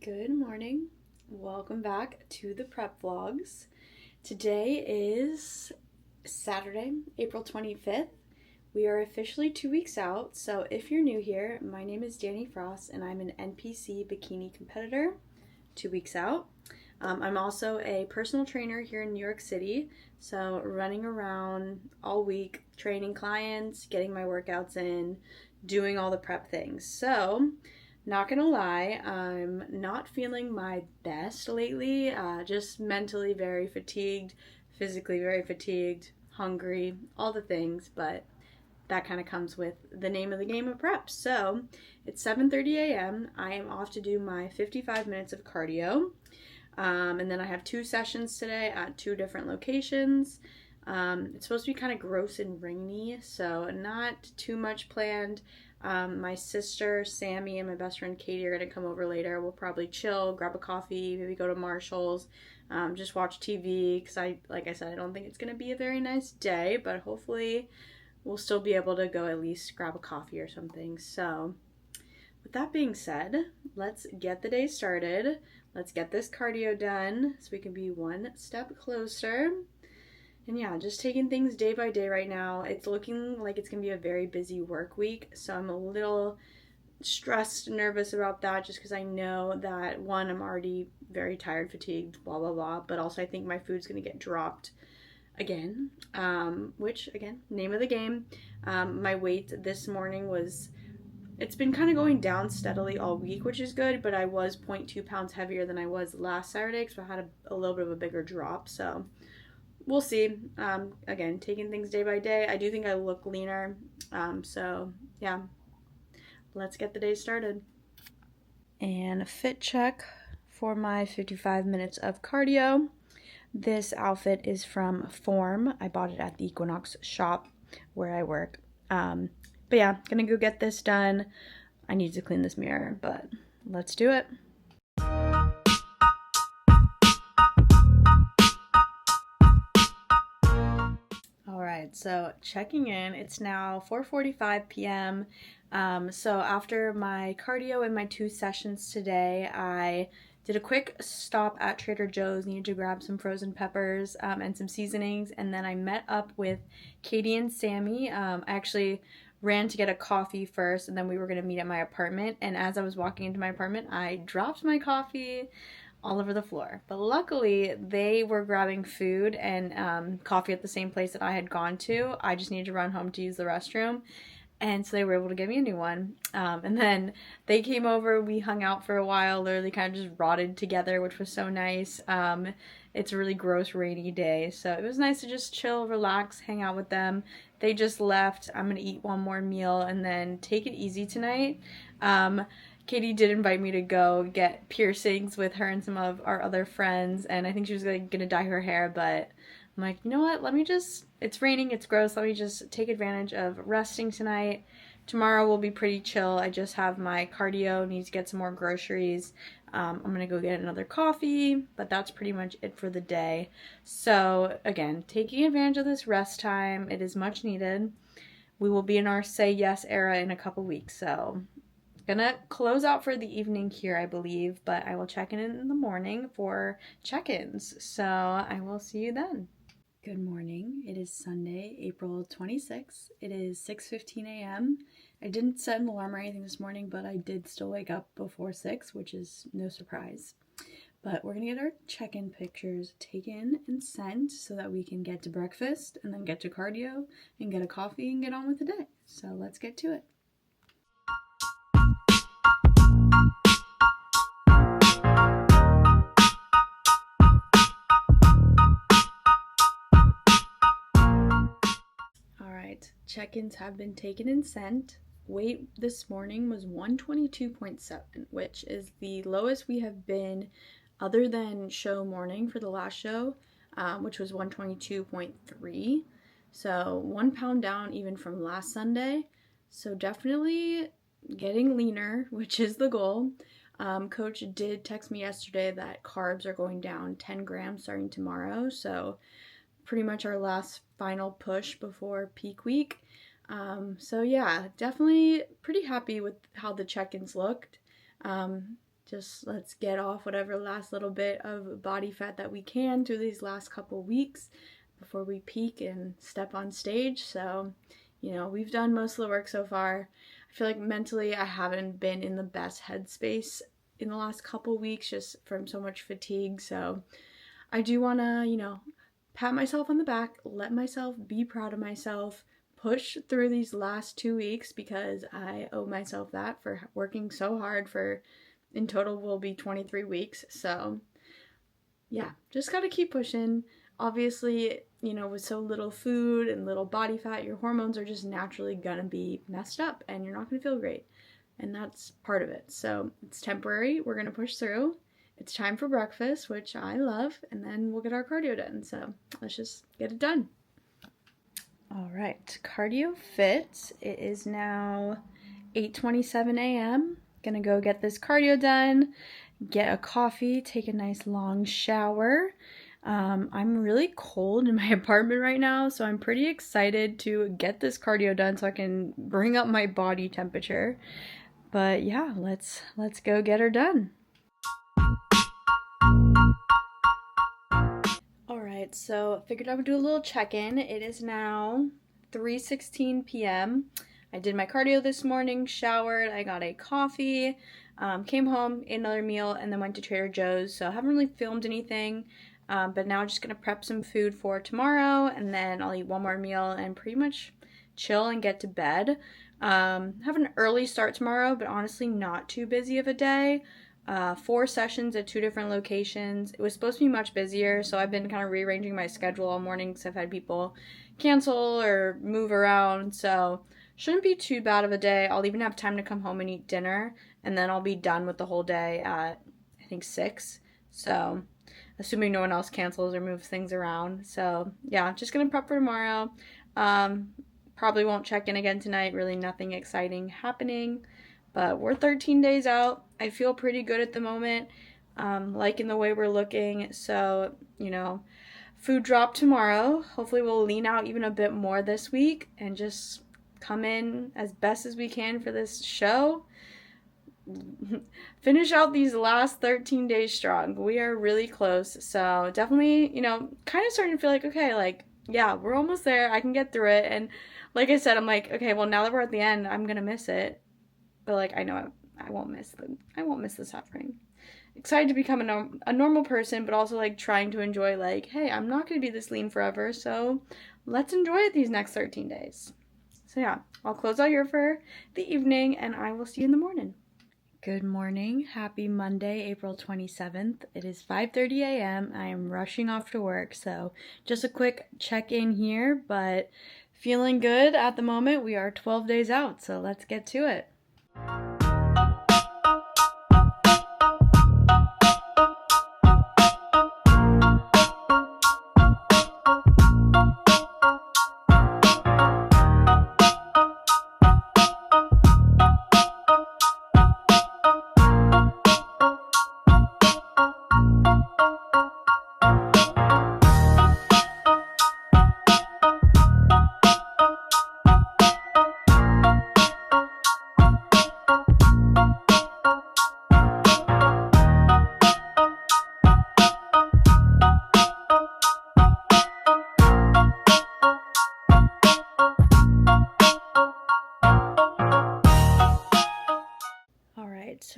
Good morning. Welcome back to the prep vlogs. Today is Saturday, April 25th. We are officially 2 weeks out, so if you're new here, my name is Danny Frost and I'm an NPC Bikini competitor, 2 weeks out. I'm also a personal trainer here in New York City, so running around all week, training clients, getting my workouts in, doing all the prep things. So, not gonna lie, I'm not feeling my best lately, just mentally very fatigued, physically very fatigued, hungry, all the things, but that kind of comes with the name of the game of prep. So it's 7:30 a.m. I am off to do my 55 minutes of cardio, and then I have 2 sessions today at 2 different locations. It's supposed to be kind of gross and rainy, so not too much planned. My sister, Sammy, and my best friend, Katie, are going to come over later. We'll probably chill, grab a coffee, maybe go to Marshall's, just watch TV, because like I said, I don't think it's going to be a very nice day, but hopefully we'll still be able to go at least grab a coffee or something. So with that being said, let's get the day started. Let's get this cardio done so we can be one step closer. And yeah, just taking things day by day right now. It's looking like it's going to be a very busy work week, so I'm a little stressed, nervous about that just because I know that, one, I'm already very tired, fatigued, blah, blah, blah, but also I think my food's going to get dropped again, which, again, name of the game. My weight this morning it's been kind of going down steadily all week, which is good, but I was 0.2 pounds heavier than I was last Saturday because I had a little bit of a bigger drop, so we'll see. Again, taking things day by day. I do think I look leaner. So yeah, let's get the day started. And a fit check for my 55 minutes of cardio. This outfit is from Form. I bought it at the Equinox shop where I work. But yeah, gonna go get this done. I need to clean this mirror, but let's do it. Alright, so checking in, it's now 4:45 p.m. So after my cardio and my 2 sessions today, I did a quick stop at Trader Joe's, needed to grab some frozen peppers and some seasonings, and then I met up with Katie and Sammy. I actually ran to get a coffee first, and then we were going to meet at my apartment, and as I was walking into my apartment, I dropped my coffee all over the floor. But luckily, they were grabbing food and coffee at the same place that I had gone to. I just needed to run home to use the restroom. And so they were able to give me a new one. And then they came over, we hung out for a while, literally kind of just rotted together, which was so nice. It's a really gross, rainy day, so it was nice to just chill, relax, hang out with them. They just left. I'm going to eat one more meal and then take it easy tonight. Katie did invite me to go get piercings with her and some of our other friends, and I think she was going to dye her hair, but I'm like, you know what, it's raining, it's gross, let me just take advantage of resting tonight. Tomorrow will be pretty chill. I just have my cardio, need to get some more groceries. I'm going to go get another coffee, but that's pretty much it for the day. So again, taking advantage of this rest time, it is much needed. We will be in our Say Yes era in a couple weeks, so gonna close out for the evening here, I believe, but I will check in the morning for check-ins, so I will see you then. Good morning. It is Sunday, April 26th. It is 6:15 a.m. I didn't set an alarm or anything this morning, but I did still wake up before 6, which is no surprise. But we're gonna get our check-in pictures taken and sent so that we can get to breakfast and then get to cardio and get a coffee and get on with the day. So let's get to it. Check-ins have been taken and sent. Weight this morning was 122.7, which is the lowest we have been other than show morning for the last show, which was 122.3. So 1 pound down even from last Sunday. So definitely getting leaner, which is the goal. Coach did text me yesterday that carbs are going down 10 grams starting tomorrow. So pretty much our last final push before peak week. So yeah, definitely pretty happy with how the check-ins looked. Just let's get off whatever last little bit of body fat that we can through these last couple weeks before we peak and step on stage. So, we've done most of the work so far. I feel like mentally I haven't been in the best headspace in the last couple weeks just from so much fatigue. So I do want to, pat myself on the back, let myself be proud of myself, push through these last 2 weeks because I owe myself that for working so hard for, in total will be 23 weeks. So yeah, just got to keep pushing. Obviously, with so little food and little body fat, your hormones are just naturally going to be messed up and you're not going to feel great. And that's part of it. So it's temporary. We're going to push through. It's time for breakfast, which I love, and then we'll get our cardio done. So let's just get it done. All right, cardio fit. It is now 8:27 a.m. Gonna go get this cardio done, get a coffee, take a nice long shower. I'm really cold in my apartment right now, so I'm pretty excited to get this cardio done so I can bring up my body temperature. But yeah, let's go get her done. All right, so I figured I would do a little check-in. It is now 3:16 p.m. I did my cardio this morning, showered, I got a coffee, came home, ate another meal, and then went to Trader Joe's. So I haven't really filmed anything, but now I'm just going to prep some food for tomorrow, and then I'll eat one more meal and pretty much chill and get to bed. Have an early start tomorrow, but honestly not too busy of a day. 4 sessions at 2 different locations. It was supposed to be much busier, so I've been kind of rearranging my schedule all morning because I've had people cancel or move around, so shouldn't be too bad of a day. I'll even have time to come home and eat dinner, and then I'll be done with the whole day at, I think, 6. So, assuming no one else cancels or moves things around. So, yeah, just going to prep for tomorrow. Probably won't check in again tonight. Really nothing exciting happening. But we're 13 days out. I feel pretty good at the moment, liking the way we're looking. So, food drop tomorrow. Hopefully we'll lean out even a bit more this week and just come in as best as we can for this show. Finish out these last 13 days strong. We are really close. So definitely, kind of starting to feel like, okay, yeah, we're almost there. I can get through it. And like I said, I'm like, okay, well, now that we're at the end, I'm going to miss it. But I know I won't miss the suffering. Excited to become a normal person, but also trying to enjoy hey, I'm not going to be this lean forever. So let's enjoy it these next 13 days. So yeah, I'll close out here for the evening and I will see you in the morning. Good morning. Happy Monday, April 27th. It is 5:30 a.m. I am rushing off to work, so just a quick check-in here, but feeling good at the moment. We are 12 days out, so let's get to it.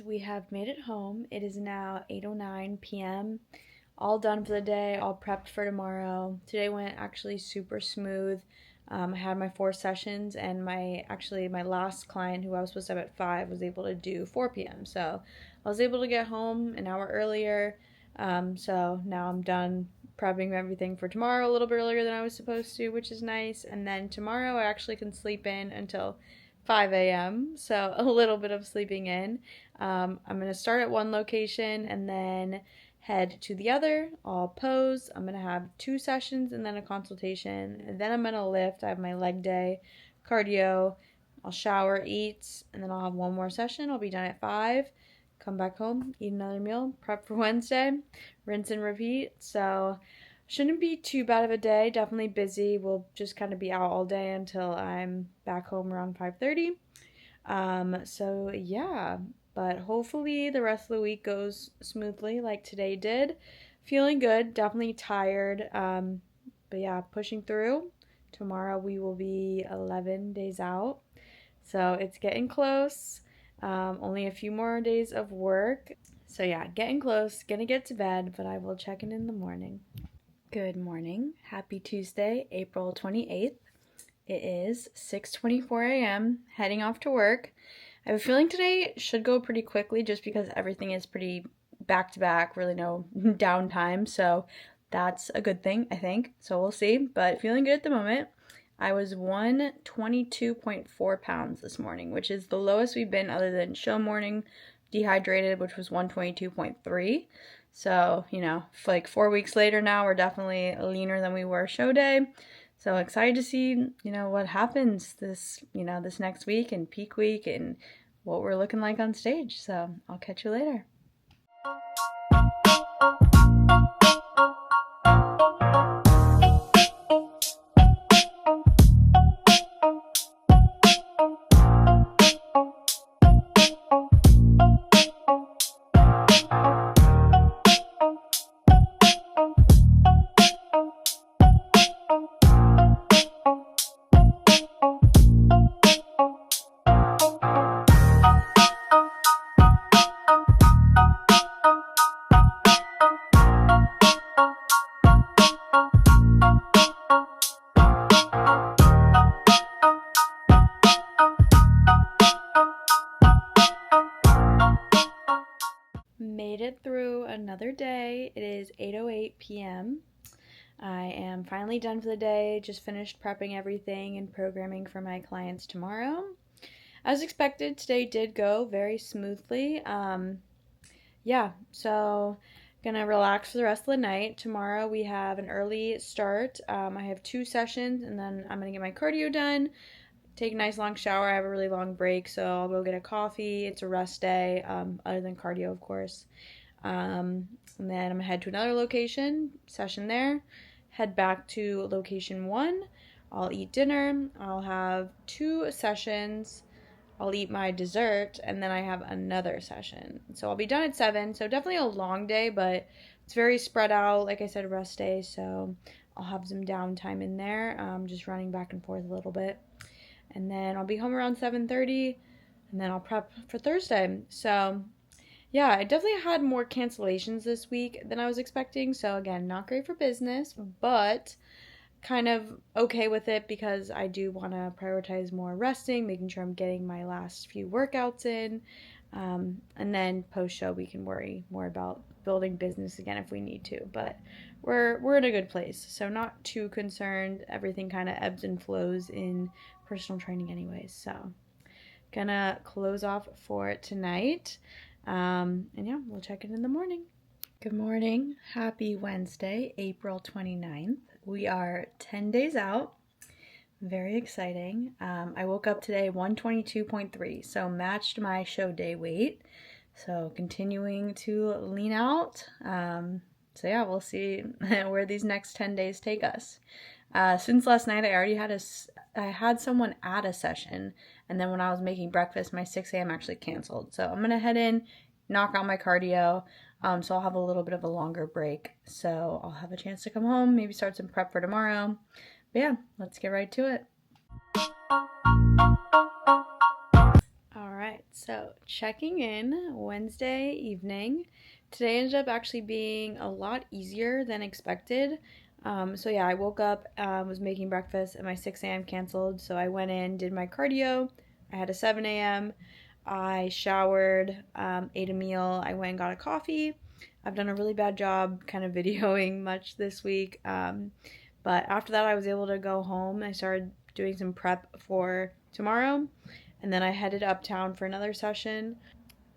We have made it home. It is now 8:09 p.m. All done for the day, all prepped for tomorrow. Today went actually super smooth. I had my 4 sessions and my last client who I was supposed to have at 5 was able to do 4 p.m. So I was able to get home an hour earlier. So now I'm done prepping everything for tomorrow a little bit earlier than I was supposed to, which is nice. And then tomorrow I actually can sleep in until 5 a.m. So a little bit of sleeping in. I'm going to start at one location and then head to the other. I'll pose. I'm going to have 2 sessions and then a consultation. And then I'm going to lift. I have my leg day, cardio. I'll shower, eat, and then I'll have one more session. I'll be done at 5. Come back home, eat another meal, prep for Wednesday, rinse and repeat. So shouldn't be too bad of a day. Definitely busy. We'll just kind of be out all day until I'm back home around 5:30. So yeah, but hopefully the rest of the week goes smoothly like today did. Feeling good, definitely tired, but yeah, pushing through. Tomorrow we will be 11 days out, so it's getting close. Only a few more days of work. So yeah, getting close, gonna get to bed, but I will check in the morning. Good morning. Happy Tuesday, April 28th. It is 6:24 a.m. heading off to work. I have a feeling today should go pretty quickly just because everything is pretty back to back, really no downtime. So that's a good thing, I think. So we'll see, but feeling good at the moment. I was 122.4 pounds this morning, which is the lowest we've been other than show morning dehydrated, which was 122.3. So, like 4 weeks later now, we're definitely leaner than we were show day. So excited to see, what happens this next week and peak week and what we're looking like on stage. So I'll catch you later. Made it through another day. It is 8:08 p.m. I am finally done for the day. Just finished prepping everything and programming for my clients tomorrow. As expected, today did go very smoothly. So gonna relax for the rest of the night. Tomorrow we have an early start. I have 2 sessions and then I'm gonna get my cardio done. Take a nice long shower. I have a really long break, so I'll go get a coffee. It's a rest day, other than cardio, of course. And then I'm gonna head to another location, session there. Head back to location 1. I'll eat dinner. I'll have 2 sessions. I'll eat my dessert, and then I have another session. So I'll be done at 7. So definitely a long day, but it's very spread out. Like I said, rest day, so I'll have some downtime in there. Just running back and forth a little bit. And then I'll be home around 7:30, and then I'll prep for Thursday. So, yeah, I definitely had more cancellations this week than I was expecting. So, again, not great for business, but kind of okay with it because I do want to prioritize more resting, making sure I'm getting my last few workouts in. And then post-show, we can worry more about building business again if we need to. But we're in a good place, so not too concerned. Everything kind of ebbs and flows in personal training anyways. So gonna close off for tonight. And yeah, we'll check in the morning. Good morning. Happy Wednesday, April 29th. We are 10 days out. Very exciting. I woke up today 122.3, so matched my show day weight. So continuing to lean out. So yeah, we'll see where these next 10 days take us. Since last night, I already had someone add a session, and then when I was making breakfast, my 6 a.m. actually canceled. So I'm gonna head in, knock out my cardio. So I'll have a little bit of a longer break. So I'll have a chance to come home, maybe start some prep for tomorrow. But yeah, let's get right to it. All right, so checking in Wednesday evening. Today ended up actually being a lot easier than expected. So yeah, I woke up, was making breakfast, and my 6 a.m. canceled. So I went in, did my cardio. I had a 7 a.m. I showered, ate a meal. I went and got a coffee. I've done a really bad job kind of videoing much this week. But after that, I was able to go home. I started doing some prep for tomorrow. And then I headed uptown for another session.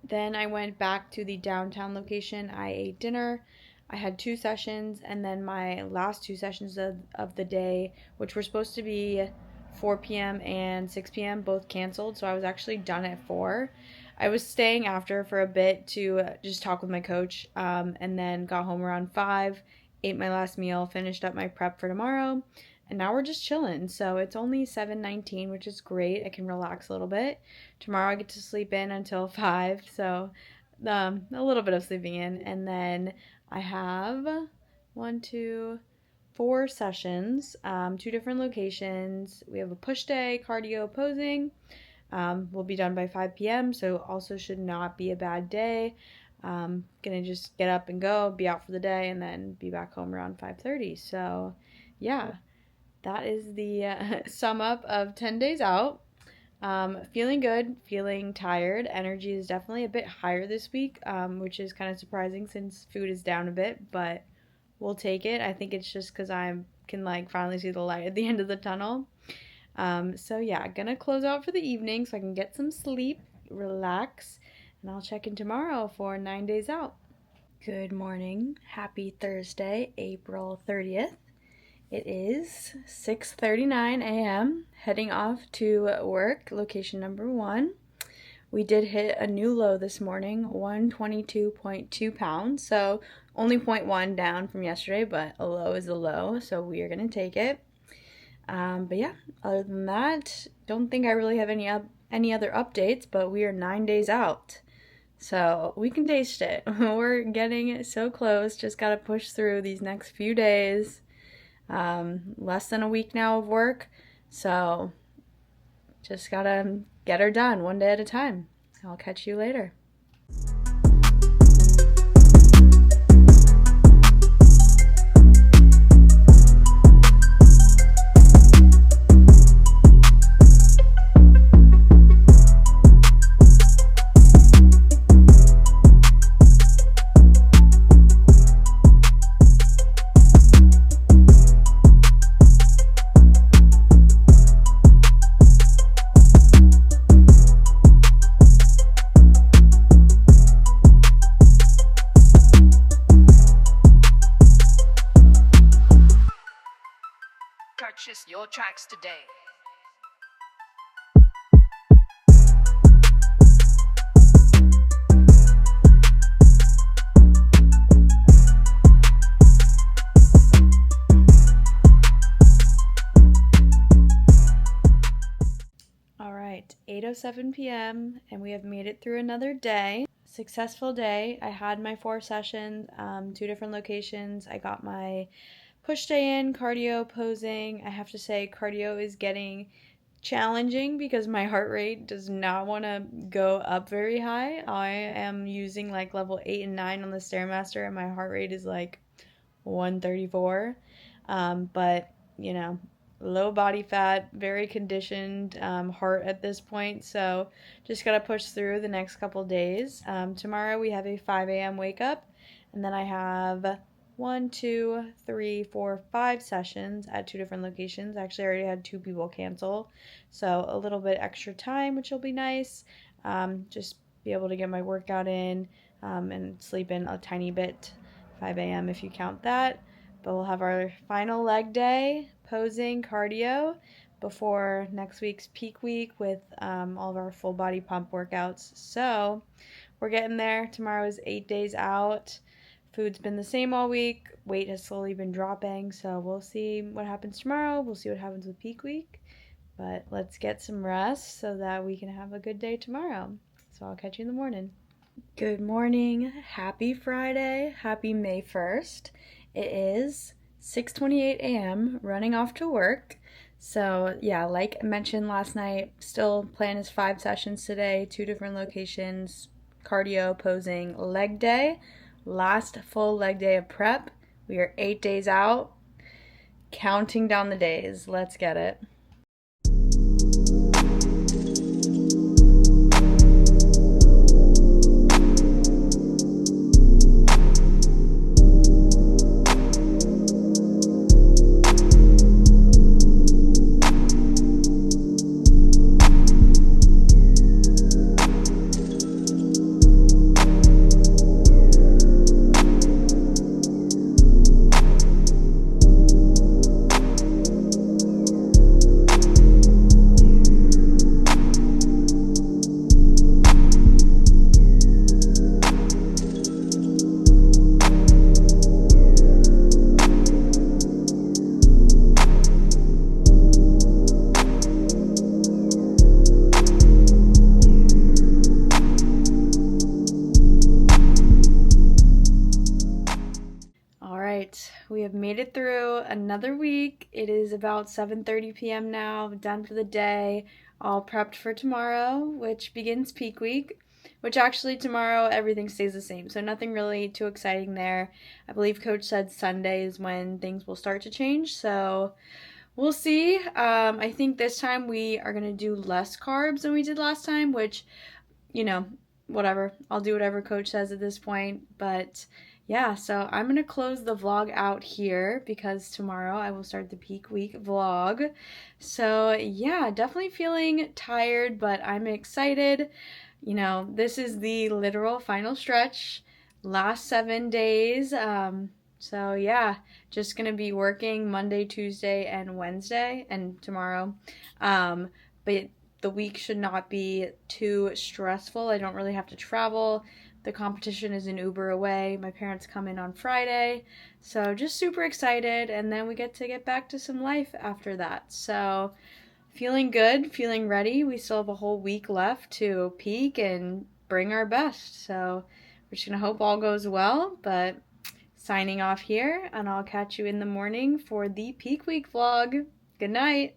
Then I went back to the downtown location. I ate dinner. I had 2 sessions, and then my last 2 sessions of the day, which were supposed to be 4 p.m. and 6 p.m., both canceled, so I was actually done at 4. I was staying after for a bit to just talk with my coach, and then got home around 5, ate my last meal, finished up my prep for tomorrow, And now we're just chilling. So it's only 7:19, which is great. I can relax a little bit. Tomorrow I get to sleep in until 5, so a little bit of sleeping in. And then I have 4 sessions, 2 different locations. We have a push day, cardio, posing. We'll be done by 5 p.m., so also should not be a bad day. Gonna just get up and go, be out for the day, and then be back home around 5:30. So, yeah, that is the sum up of 10 days out. Feeling good, feeling tired. Energy is definitely a bit higher this week, which is kind of surprising since food is down a bit, but we'll take it. I think it's just because I can finally see the light at the end of the tunnel. So yeah, gonna close out for the evening so I can get some sleep, relax, and I'll check in tomorrow for 9 days out. Good morning. Happy Thursday, April 30th. It is 6:39 a.m. Heading off to work, location number 1. We did hit a new low this morning, 122.2 pounds, so only 0.1 down from yesterday, but a low is a low, so we are going to take it. But yeah, other than that, don't think I really have any other updates, but we are 9 days out. So we can taste it. We're getting so close. Just got to push through these next few days. Less than a week now of work. So just got to get her done one day at a time. I'll catch you later. Purchase your tracks today. All right, 8:07 p.m. and we have made it through another day. Successful day. I had my 4 sessions, 2 different locations. I got my push day in, cardio, posing. I have to say cardio is getting challenging because my heart rate does not want to go up very high. I am using level 8 and 9 on the Stairmaster and my heart rate is 134. But low body fat, very conditioned heart at this point, so just gotta push through the next couple days. Tomorrow we have a 5 a.m. wake up, and then I have 5 sessions at 2 different locations. Actually, I already had 2 people cancel, so a little bit extra time, which will be nice. Just be able to get my workout in and sleep in a tiny bit, 5 a.m. if you count that. But we'll have our final leg day, posing, cardio, before next week's peak week with all of our full body pump workouts. So we're getting there. Tomorrow is 8 days out. Food's been the same all week. Weight has slowly been dropping. So we'll see what happens tomorrow. We'll see what happens with peak week. But let's get some rest so that we can have a good day tomorrow. So I'll catch you in the morning. Good morning. Happy Friday. Happy May 1st. It is 6:28 a.m. running off to work. So yeah, like mentioned last night, still plan is 5 sessions today, 2 different locations, cardio, posing, leg day, last full leg day of prep. We are 8 days out, counting down the days. Let's get it. We have made it through another week. It is about 7:30 p.m. now. I'm done for the day. All prepped for tomorrow, which begins peak week. Which actually tomorrow everything stays the same. So nothing really too exciting there. I believe Coach said Sunday is when things will start to change. So we'll see. I think this time we are going to do less carbs than we did last time, which, whatever. I'll do whatever Coach says at this point. But yeah, so I'm going to close the vlog out here because tomorrow I will start the peak week vlog. So yeah, definitely feeling tired, but I'm excited. This is the literal final stretch, last 7 days. So yeah, just gonna be working Monday, Tuesday, and Wednesday, and tomorrow. But the week should not be too stressful. I don't really have to travel. The competition is an Uber away. My parents come in on Friday. So just super excited, and then we get back to some life after that. So feeling good, feeling ready. We still have a whole week left to peak and bring our best. So we're just going to hope all goes well. But signing off here, and I'll catch you in the morning for the peak week vlog. Good night.